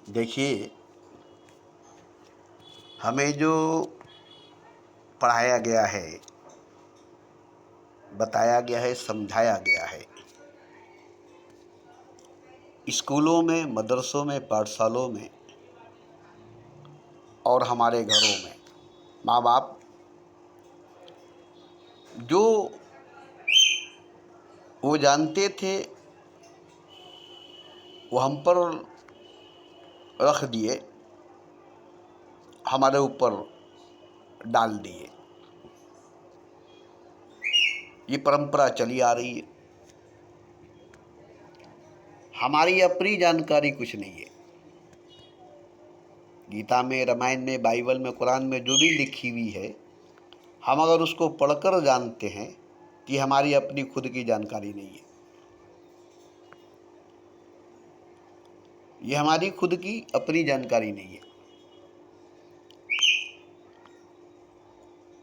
देखिए, हमें जो पढ़ाया गया है, बताया गया है, समझाया गया है, स्कूलों में, मदरसों में, पाठशालों में और हमारे घरों में माँ बाप जो वो जानते थे वो हम पर रख दिए, हमारे ऊपर डाल दिए। ये परंपरा चली आ रही है। हमारी अपनी जानकारी कुछ नहीं है। गीता में, रामायण में, बाइबल में, कुरान में जो भी लिखी हुई है, हम अगर उसको पढ़कर जानते हैं कि हमारी अपनी खुद की जानकारी नहीं है। ये हमारी खुद की अपनी जानकारी नहीं है।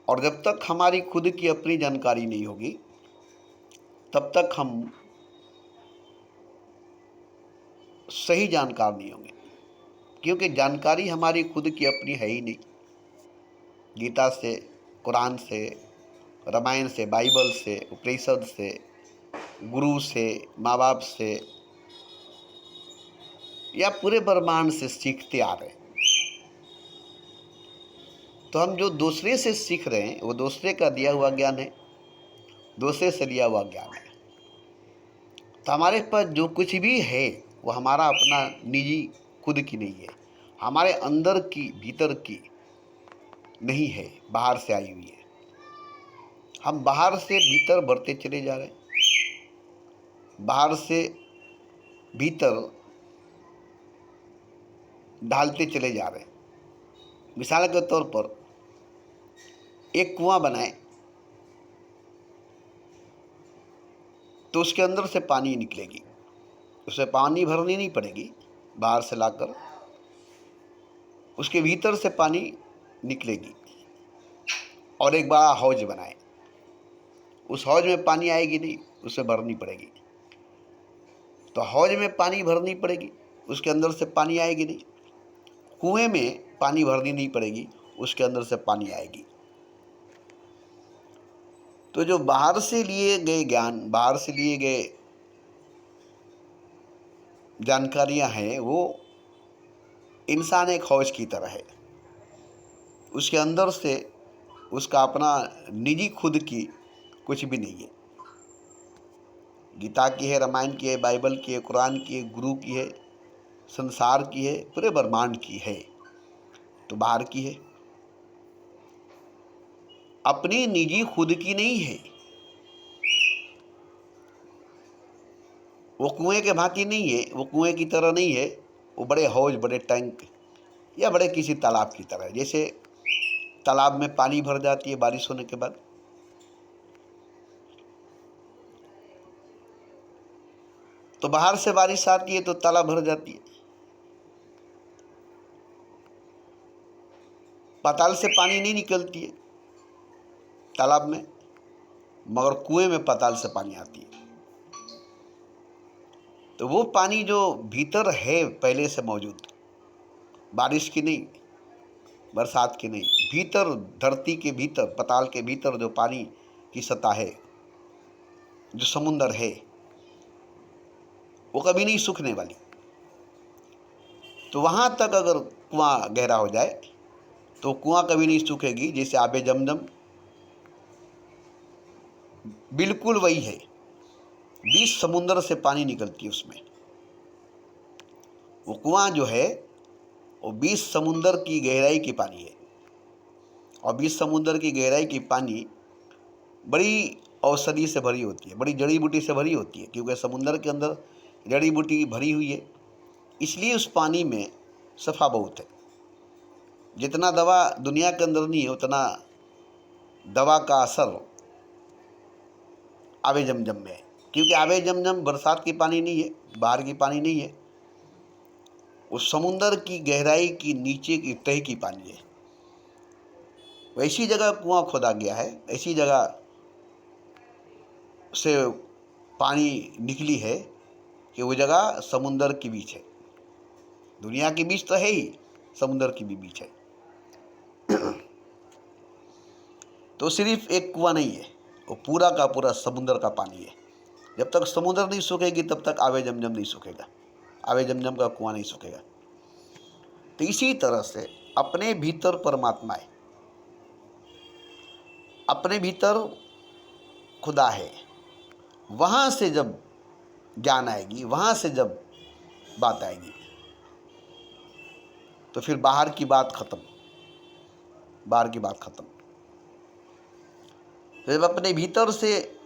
और जब तक हमारी खुद की अपनी जानकारी नहीं होगी तब तक हम सही जानकार नहीं होंगे, क्योंकि जानकारी हमारी खुद की अपनी है ही नहीं। गीता से, कुरान से, रामायण से, बाइबल से, उपनिषद से, गुरु से, माँ बाप से या पूरे ब्रह्मांड से सीखते आ रहे हैं। तो हम जो दूसरे से सीख रहे हैं वो दूसरे का दिया हुआ ज्ञान है, दूसरे से लिया हुआ ज्ञान है। तो हमारे पास जो कुछ भी है वो हमारा अपना निजी खुद की नहीं है, हमारे अंदर की, भीतर की नहीं है, बाहर से आई हुई है। हम बाहर से भीतर बढ़ते चले जा रहे हैं, बाहर से भीतर ढालते चले जा रहे हैं। मिसाल के तौर पर एक कुआं बनाए तो उसके अंदर से पानी निकलेगी, उसे पानी भरनी नहीं पड़ेगी, बाहर से लाकर उसके भीतर से पानी निकलेगी। और एक बड़ा हौज बनाए, उस हौज में पानी आएगी नहीं, उसे भरनी पड़ेगी। तो हौज में पानी भरनी पड़ेगी, उसके अंदर से पानी आएगी नहीं। कुएं में पानी भरनी नहीं पड़ेगी, उसके अंदर से पानी आएगी। तो जो बाहर से लिए गए ज्ञान, बाहर से लिए गए जानकारियां हैं, वो इंसान एक हौज की तरह है। उसके अंदर से उसका अपना निजी खुद की कुछ भी नहीं है। गीता की है, रामायण की है, बाइबल की है, कुरान की है, गुरु की है, संसार की है, पूरे ब्रह्मांड की है। तो बाहर की है, अपनी निजी खुद की नहीं है। वो कुएं के भांति नहीं है, वो कुएं की तरह नहीं है। वो बड़े हौज, बड़े टैंक या बड़े किसी तालाब की तरह है। जैसे तालाब में पानी भर जाती है बारिश होने के बाद, तो बाहर से बारिश आती है तो तालाब भर जाती है। पाताल से पानी नहीं निकलती है तालाब में, मगर कुएं में पाताल से पानी आती है। तो वो पानी जो भीतर है पहले से मौजूद, बारिश की नहीं, बरसात की नहीं, भीतर, धरती के भीतर, पाताल के भीतर जो पानी की सतह है, जो समुंदर है, वो कभी नहीं सूखने वाली। तो वहाँ तक अगर कुआं गहरा हो जाए तो कुआं कभी नहीं सूखेगी। जैसे आबे जमजम बिल्कुल वही है, 20 समुंदर से पानी निकलती है उसमें। वो कुआं जो है वो 20 समुंदर की गहराई की पानी है। और 20 समुंदर की गहराई की पानी बड़ी औषधि से भरी होती है, बड़ी जड़ी बूटी से भरी होती है, क्योंकि समुंदर के अंदर जड़ी बूटी भरी हुई है। इसलिए उस पानी में सफ़ा बहुत है। जितना दवा दुनिया के अंदर नहीं है उतना दवा का असर आबे जमजम में है। क्योंकि आबे जमजम बरसात की पानी नहीं है, बाहर की पानी नहीं है, उस समुंदर की गहराई की नीचे की तह की पानी है। वैसी जगह कुआं खोदा गया है, ऐसी जगह से पानी निकली है कि वो जगह समुंदर के बीच है। दुनिया के बीच तो है ही, समुद्र के भी बीच है। तो सिर्फ एक कुआं नहीं है, वो पूरा का पूरा समुद्र का पानी है। जब तक समुद्र नहीं सूखेगी तब तक आवे जमजम नहीं सूखेगा, आवे जमजम का कुआं नहीं सूखेगा। तो इसी तरह से अपने भीतर परमात्मा है, अपने भीतर खुदा है। वहाँ से जब ज्ञान आएगी, वहाँ से जब बात आएगी, तो फिर बाहर की बात खत्म, बाहर की बात खत्म। तो जब अपने भीतर से,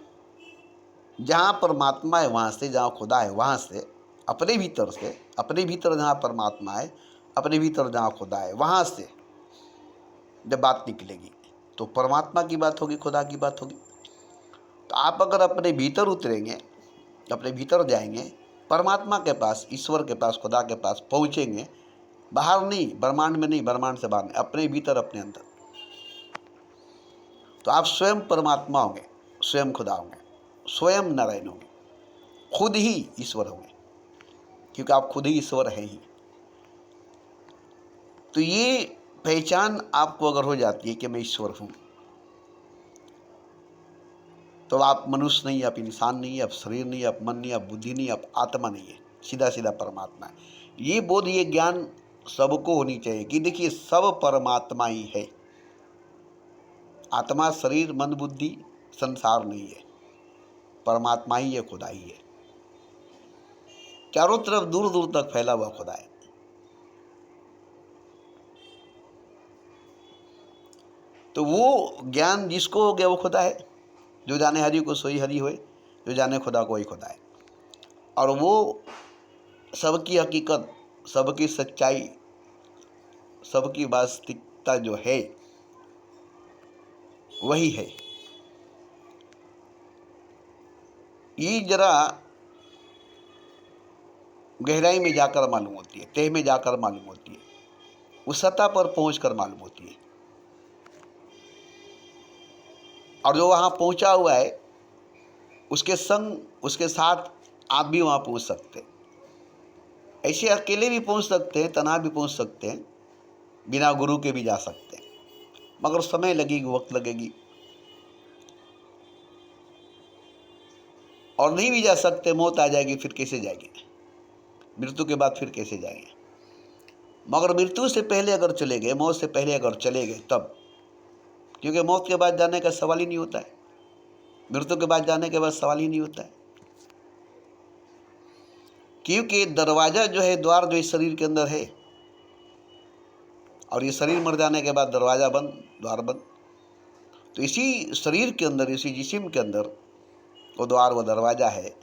जहाँ परमात्मा है वहाँ से, जहाँ खुदा है वहाँ से, अपने भीतर से, अपने भीतर जहाँ परमात्मा है, अपने भीतर जहाँ खुदा है, वहाँ से जब बात निकलेगी तो परमात्मा की बात होगी, खुदा की बात होगी। तो आप अगर अपने भीतर उतरेंगे, अपने भीतर जाएंगे, परमात्मा के पास, ईश्वर के पास, खुदा के पास पहुँचेंगे, बाहर नहीं, ब्रह्मांड में नहीं, ब्रह्मांड से बाहर नहीं, अपने भीतर, अपने अंदर, तो आप स्वयं परमात्मा होंगे, स्वयं खुदा होंगे, स्वयं नारायण होंगे, खुद ही ईश्वर होंगे, क्योंकि आप खुद ही ईश्वर हैं ही। तो ये पहचान आपको अगर हो जाती है कि मैं ईश्वर हूँ, तो आप मनुष्य नहीं, आप इंसान नहीं, आप शरीर नहीं, आप मन नहीं, आप बुद्धि नहीं, आप आत्मा नहीं है, सीधा सीधा परमात्मा है। ये बोध, ये ज्ञान सबको होनी चाहिए कि देखिए सब परमात्मा ही है। आत्मा, शरीर, मन, बुद्धि संसार नहीं है, परमात्मा ही है, खुदा ही है। चारों तरफ दूर दूर तक फैला हुआ खुदा है। तो वो ज्ञान जिसको हो गया वो खुदा है। जो जाने हरि को सोई हरि होए, जो जाने खुदा को वही खुदा है। और वो सबकी हकीकत, सबकी सच्चाई, सबकी वास्तविकता जो है वही है। ये जरा गहराई में जाकर मालूम होती है, तह में जाकर मालूम होती है, उस सतह पर पहुंचकर मालूम होती है। और जो वहाँ पहुंचा हुआ है उसके संग, उसके साथ आप भी वहाँ पहुंच सकते हैं। ऐसे अकेले भी पहुंच सकते हैं, तन्हा भी पहुंच सकते हैं, बिना गुरु के भी जा सकते हैं, मगर समय लगेगी, वक्त लगेगी। और नहीं भी जा सकते, मौत आ जाएगी, फिर कैसे जाएंगे? मृत्यु के बाद फिर कैसे जाएंगे? मगर मृत्यु से पहले अगर चले गए, मौत से पहले अगर चले गए तब, क्योंकि मौत के बाद जाने का सवाल ही नहीं होता है, मृत्यु के बाद जाने के बाद सवाल ही नहीं होता है। क्योंकि दरवाजा जो है, द्वार जो इस शरीर के अंदर है, और ये शरीर मर जाने के बाद दरवाजा बंद, द्वार बंद। तो इसी शरीर के अंदर, इसी जिस्म के अंदर वो द्वार, वो दरवाजा है,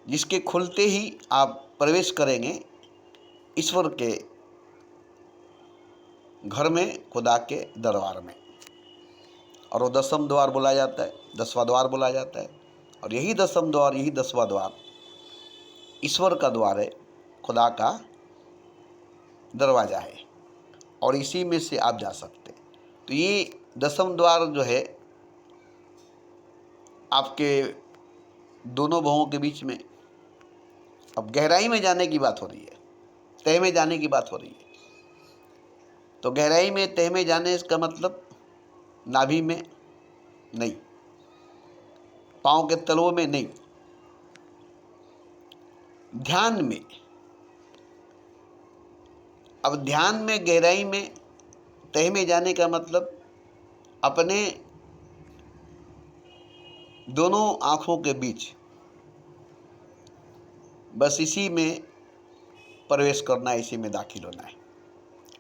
जिसके खुलते ही आप प्रवेश करेंगे ईश्वर के घर में, खुदा के दरबार में। और वो दसम द्वार बोला जाता है, 10वां द्वार बोला जाता है। और यही दसम द्वार, यही 10वां द्वार ईश्वर का द्वार है, खुदा का दरवाज़ा है, और इसी में से आप जा सकते हैं। तो ये दसम द्वार जो है आपके दोनों भवों के बीच में, अब गहराई में जाने की बात हो रही है, तह में जाने की बात हो रही है। तो गहराई में, तह में जाने का मतलब नाभि में नहीं, पाँव के तलवों में नहीं, ध्यान में। अब ध्यान में, गहराई में, तह में जाने का मतलब अपने दोनों आँखों के बीच, बस इसी में प्रवेश करना है, इसी में दाखिल होना है,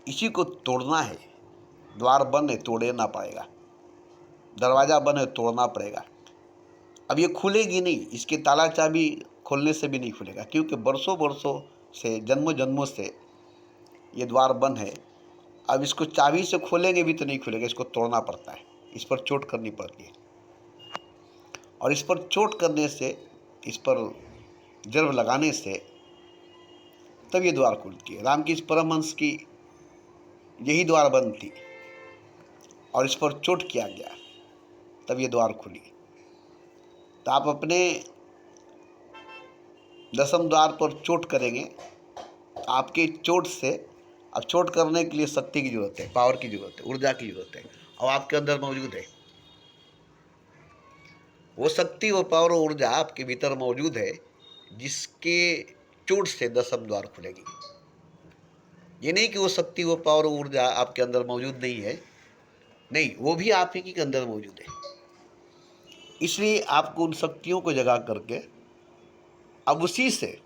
इसी को तोड़ना है। द्वार बंद है, तोड़ना पड़ेगा, दरवाज़ा बंद है, तोड़ना पड़ेगा। अब ये खुलेगी नहीं, इसकी ताला चाबी खोलने से भी नहीं खुलेगा, क्योंकि बरसों बरसों से, जन्मों जन्मों से ये द्वार बंद है। अब इसको चाबी से खोलेंगे भी तो नहीं खुलेगा, इसको तोड़ना पड़ता है, इस पर चोट करनी पड़ती है, और इस पर चोट करने से, इस पर जर्ब लगाने से तब ये द्वार खुलती है। रामकृष्ण परमहंस की यही द्वार बंद थी, और इस पर चोट किया गया, तब ये द्वार खुली। तो आप अपने दसम द्वार पर चोट करेंगे आपके चोट से, अब चोट करने के लिए शक्ति की ज़रूरत है, पावर की ज़रूरत है, ऊर्जा की ज़रूरत है, और आपके अंदर मौजूद है। वो शक्ति, वो पावर, वो ऊर्जा आपके भीतर मौजूद है, जिसके चोट से दसम द्वार खुलेगी। ये नहीं कि वो शक्ति, वो पावर, वो ऊर्जा आपके अंदर मौजूद नहीं है, नहीं, वो भी आप ही के अंदर मौजूद है। इसलिए आपको उन शक्तियों को जगा करके अब उसी से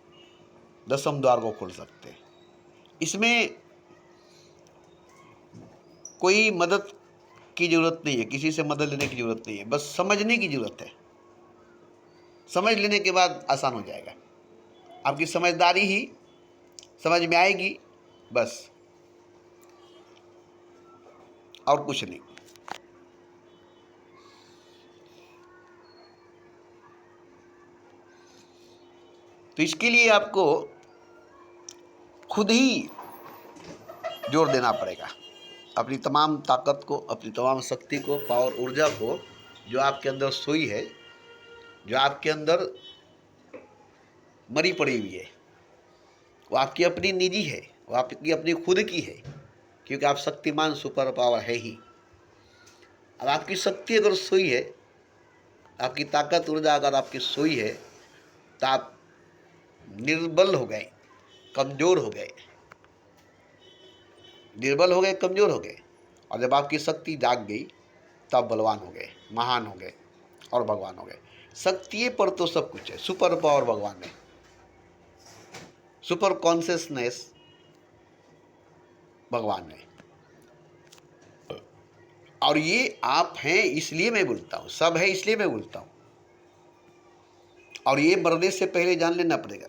दसम द्वार को खोल सकते हैं। इसमें कोई मदद की ज़रूरत नहीं है, किसी से मदद लेने की ज़रूरत नहीं है, बस समझने की ज़रूरत है। समझ लेने के बाद आसान हो जाएगा, आपकी समझदारी ही समझ में आएगी, बस, और कुछ नहीं। तो इसके लिए आपको खुद ही जोर देना पड़ेगा, अपनी तमाम ताकत को, अपनी तमाम शक्ति को, पावर, ऊर्जा को, जो आपके अंदर सोई है, जो आपके अंदर मरी पड़ी हुई है, वो आपकी अपनी निजी है, वो आपकी अपनी खुद की है, क्योंकि आप शक्तिमान सुपर पावर है ही। अब आपकी शक्ति अगर सोई है, आपकी ताकत, ऊर्जा अगर आपकी सोई है, तो आप निर्बल हो गए, कमज़ोर हो गए, निर्बल हो गए, कमज़ोर हो गए। और जब आपकी शक्ति जाग गई, तब बलवान हो गए, महान हो गए और भगवान हो गए। शक्ति पर तो सब कुछ है, सुपर पावर भगवान है, सुपर कॉन्शियसनेस भगवान है। और ये आप हैं इसलिए मैं बोलता हूँ, सब है इसलिए मैं बोलता हूँ। और ये मरने से पहले जान लेना पड़ेगा,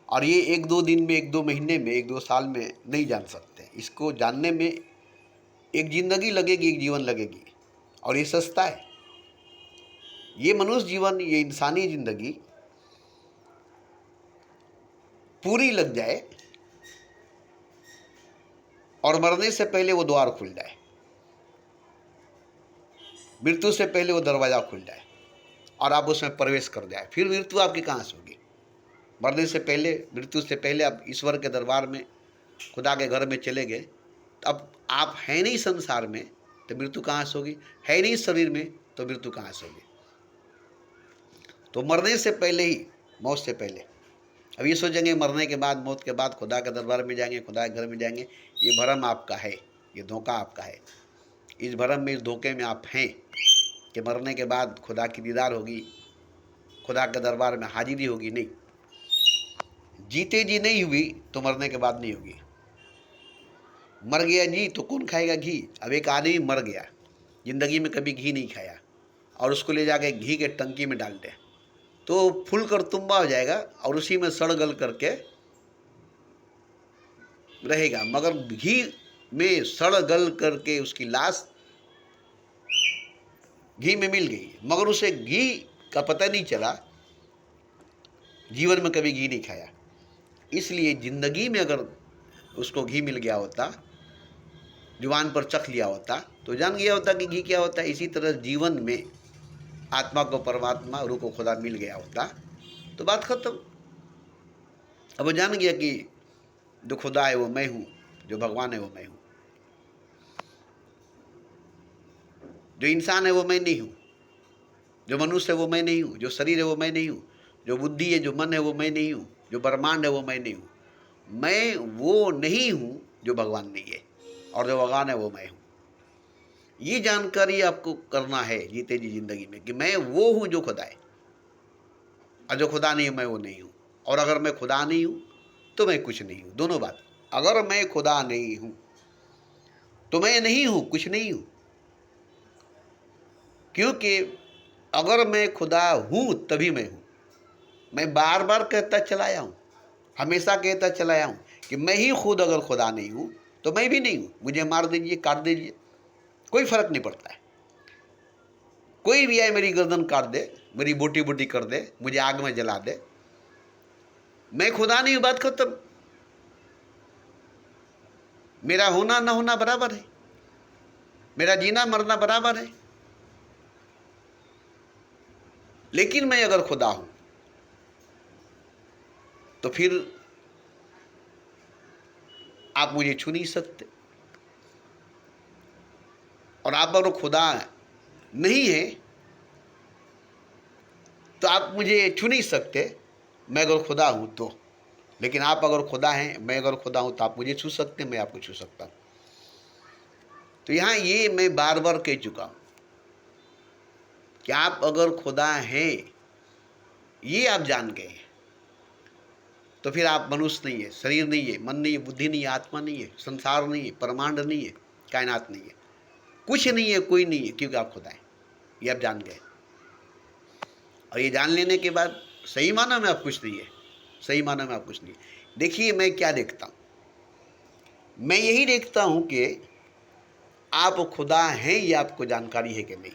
और ये 1-2 दिन में, 1-2 महीने में, 1-2 साल में नहीं जान सकते। इसको जानने में एक ज़िंदगी लगेगी, एक जीवन लगेगी, और ये सस्ता है। ये मनुष्य जीवन, ये इंसानी ज़िंदगी पूरी लग जाए और मरने से पहले वो द्वार खुल जाए, मृत्यु से पहले वो दरवाज़ा खुल जाए और आप उसमें प्रवेश कर जाए, फिर मृत्यु आपकी कहाँ से होगी? मरने से पहले, मृत्यु से पहले आप ईश्वर के दरबार में, खुदा के घर में चले गए, तो अब आप हैं नहीं संसार में, तो मृत्यु कहाँ से होगी? है नहीं शरीर में, तो मृत्यु कहाँ से होगी? तो मरने से पहले ही, मौत से पहले, अब ये सोचेंगे मरने के बाद, मौत के बाद खुदा के दरबार में जाएंगे, खुदा के घर में जाएंगे, ये भ्रम आपका है, ये धोखा आपका है। इस भ्रम में, इस धोखे में आप हैं कि मरने के बाद खुदा की दीदार होगी, खुदा के दरबार में हाजिरी होगी। नहीं, जीते जी नहीं हुई तो मरने के बाद नहीं होगी। मर गया जी तो कौन खाएगा घी? अब एक आदमी मर गया, ज़िंदगी में कभी घी नहीं खाया, और उसको ले जाके घी के टंकी में डाल दे, तो फूल कर तुम्बा हो जाएगा और उसी में सड़ गल करके रहेगा। मगर घी में सड़ गल करके उसकी लाश घी में मिल गई, मगर उसे घी का पता नहीं चला, जीवन में कभी घी नहीं खाया। इसलिए ज़िंदगी में अगर उसको घी मिल गया होता, जुबान पर चख लिया होता, तो जान गया होता कि घी क्या होता है। इसी तरह जीवन में आत्मा को परमात्मा, रूह को खुदा मिल गया होता, तो बात खत्म। अब वो जान गया कि जो खुदा है वो मैं हूँ, जो भगवान है वो मैं हूँ, जो इंसान है वो मैं नहीं हूँ, जो मनुष्य है वो मैं नहीं हूँ, जो शरीर है वो मैं नहीं हूँ, जो बुद्धि है, जो मन है वो मैं नहीं हूँ, जो ब्रह्मांड है वो मैं नहीं हूँ। मैं वो नहीं हूँ जो भगवान नहीं है, और जो भगवान है वो मैं हूँ। ये जानकारी आपको करना है जीते जी जिंदगी में, कि मैं वो हूँ जो खुदा है, और जो खुदा नहीं हूँ मैं वो नहीं हूँ। और अगर मैं खुदा नहीं हूँ तो मैं कुछ नहीं हूँ। दोनों बात, अगर मैं खुदा नहीं हूँ तो मैं नहीं हूँ, कुछ नहीं हूँ। क्योंकि अगर मैं खुदा हूँ तभी मैं हूँ। मैं बार बार कहता चलाया हूँ, हमेशा कहता चलाया हूँ कि मैं ही खुद अगर खुदा नहीं हूँ तो मैं भी नहीं हूँ। मुझे मार दीजिए, काट दीजिए, कोई फर्क नहीं पड़ता है। कोई भी आए मेरी गर्दन काट दे, मेरी बोटी बोटी कर दे, मुझे आग में जला दे, मैं खुदा नहीं हूँ, बात खत्म। मेरा होना ना होना बराबर है, मेरा जीना मरना बराबर है। लेकिन मैं अगर खुदा हूँ तो फिर आप मुझे छू नहीं सकते। और आप अगर खुदा नहीं है तो आप मुझे छू नहीं सकते, मैं अगर खुदा हूँ तो। लेकिन आप अगर खुदा हैं, मैं अगर खुदा हूँ तो आप मुझे छू सकते हैं, मैं आपको छू सकता हूँ। तो यहाँ ये मैं बार बार कह चुका हूँ कि आप अगर खुदा हैं, ये आप जान गए हैं, तो फिर आप मनुष्य नहीं है, शरीर नहीं है, मन नहीं है, बुद्धि नहीं है, आत्मा नहीं है, संसार नहीं है, ब्रह्मांड नहीं है, कायनात नहीं है, कुछ नहीं है, कोई नहीं है, क्योंकि आप खुदा हैं। ये आप जान गए। और ये जान लेने के बाद सही माना में आप कुछ नहीं है, सही माना में आप कुछ नहीं है। देखिए मैं क्या देखता हूँ, मैं यही देखता हूँ कि आप खुदा हैं, ये आपको जानकारी है कि नहीं।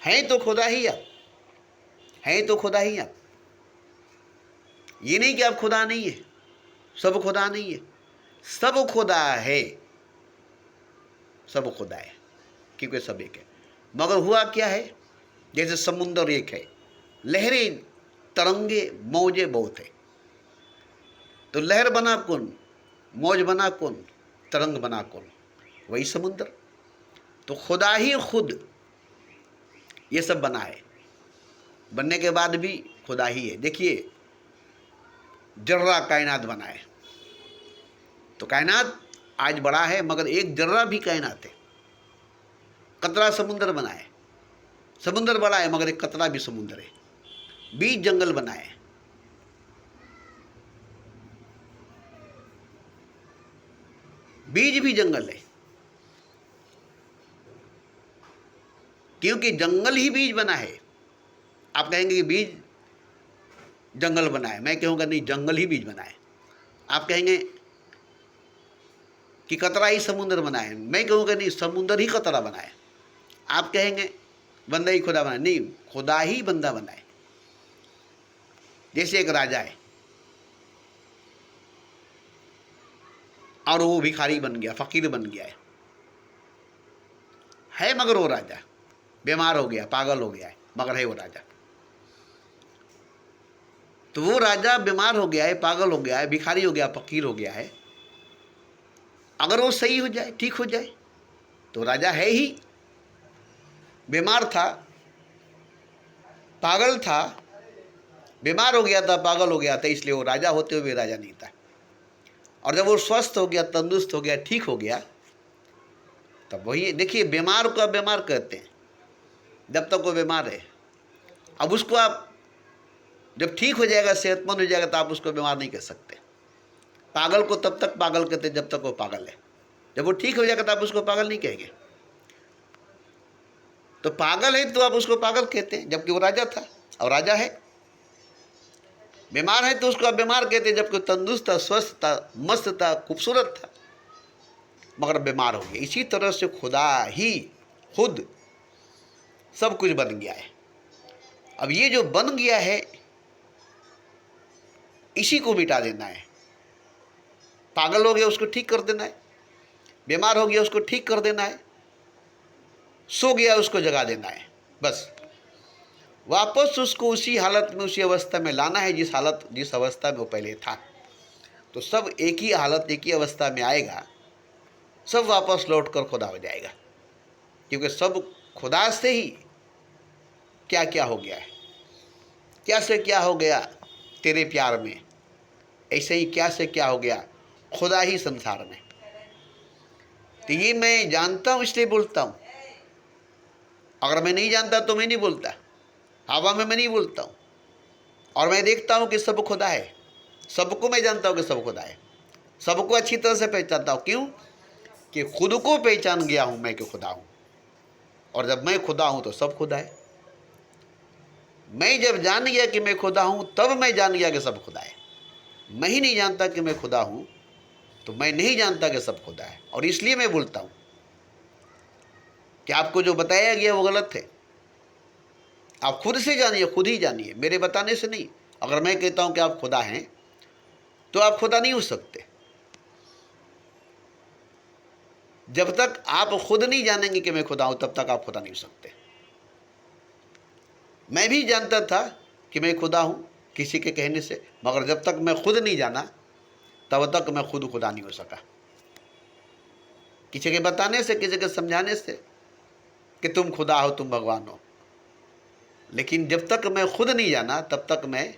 हैं तो खुदा ही आप, हैं तो खुदा ही आप। ये नहीं कि आप खुदा नहीं है, सब खुदा नहीं है, सब खुदा है, सब खुदा है, क्योंकि सब एक है। मगर हुआ क्या है, जैसे समुद्र एक है, लहरें, तरंगे, मौजे बहुत है। तो लहर बना कौन, मौज बना कौन, तरंग बना कौन, वही समुद्र। तो खुदा ही खुद ये सब बना है, बनने के बाद भी खुदा ही है। देखिए जर्रा कायनात बना है, तो कायनात आज बड़ा है, मगर एक जर्रा भी कायनात है। कतरा समुद्र बना है, समुद्र बड़ा है मगर एक कतरा भी समुद्र है। बीज जंगल बना है, बीज भी जंगल है, क्योंकि जंगल ही बीज बना है। आप कहेंगे कि बीज जंगल बना है, मैं कहूँगा नहीं, जंगल ही बीज बना है। आप कहेंगे कि कतरा ही समुद्र बना है, मैं कहूँगा नहीं, समुद्र ही कतरा बना है। आप कहेंगे बंदा ही खुदा बना है, नहीं, खुदा ही बंदा बना है। जैसे एक राजा है और वो भिखारी बन गया, फकीर बन गया है मगर वो राजा बीमार हो गया, पागल हो गया है, मगर है वो राजा। तो वो राजा बीमार हो गया है, पागल हो गया है, भिखारी हो गया, फकीर हो गया है, अगर वो सही हो जाए, ठीक हो जाए, तो राजा है ही। बीमार था, पागल था, बीमार हो गया था, पागल हो गया था, इसलिए वो राजा होते हुए भी राजा नहीं था। और जब वो स्वस्थ हो गया, तंदुरुस्त हो गया, ठीक हो गया, तब वही देखिए, बीमार को आप बीमार कहते हैं जब तक वो बीमार है। अब उसको आप जब ठीक हो जाएगा, सेहतमंद हो जाएगा, तो आप उसको बीमार नहीं कह सकते। पागल को तब तक पागल कहते हैं जब तक वो पागल है, जब वो ठीक हो जाएगा तो आप उसको पागल नहीं कहेंगे। तो पागल है तो आप उसको पागल कहते हैं, जबकि वो राजा था और राजा है। बीमार है तो उसको आप बीमार कहते हैं, जबकि तंदुरुस्त था, स्वस्थ था, मस्त था, खूबसूरत था, मगर बीमार हो गया। इसी तरह से खुदा ही खुद सब कुछ बन गया है। अब ये जो बन गया है, इसी को मिटा देना है। पागल हो गया उसको ठीक कर देना है, बीमार हो गया उसको ठीक कर देना है, सो गया उसको जगा देना है, बस वापस उसको उसी हालत में, उसी अवस्था में लाना है जिस अवस्था में वो पहले था। तो सब एक ही हालत, एक ही अवस्था में आएगा, सब वापस लौट कर खुदा हो जाएगा, क्योंकि सब खुदा से ही क्या क्या हो गया है। क्या से क्या हो गया तेरे प्यार में, ऐसे ही क्या से क्या हो गया खुदा ही संसार में। तो ये मैं जानता हूँ इसलिए बोलता हूँ, अगर मैं नहीं जानता तो मैं नहीं बोलता, हवा में मैं नहीं बोलता हूँ। और मैं देखता हूँ कि सब खुदा है, सबको मैं जानता हूँ कि सब खुदा है, सबको अच्छी तरह से पहचानता हूँ। क्यों? कि खुद को पहचान गया हूँ मैं कि खुदा हूँ, और जब मैं खुदा हूँ तो सब खुदा है। मैं जब जान गया कि मैं खुदा हूँ, तब मैं जान गया कि सब खुदा है। मैं ही नहीं जानता कि मैं खुदा हूँ, तो मैं नहीं जानता कि सब खुदा है। और इसलिए मैं बोलता हूँ कि आपको जो बताया गया वो गलत है। आप खुद से जानिए, खुद ही जानिए, मेरे बताने से नहीं। अगर मैं कहता हूँ कि आप खुदा हैं, तो आप खुदा नहीं हो सकते। जब तक आप खुद नहीं जानेंगे कि मैं खुदा हूँ, तब तक आप खुदा नहीं हो सकते। मैं भी जानता था कि मैं खुदा हूँ किसी के कहने से, मगर जब तक मैं खुद नहीं जाना, तब तक मैं खुद खुदा नहीं हो सका। किसी के बताने से, किसी के समझाने से कि तुम खुदा हो, तुम भगवान हो। लेकिन जब तक मैं खुद नहीं जाना तब तक मैं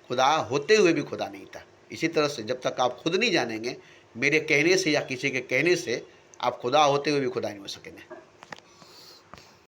खुदा होते हुए भी खुदा नहीं था। इसी तरह से जब तक आप खुद नहीं जानेंगे, मेरे कहने से या किसी के कहने से आप खुदा होते हुए भी खुदा नहीं हो सकेंगे।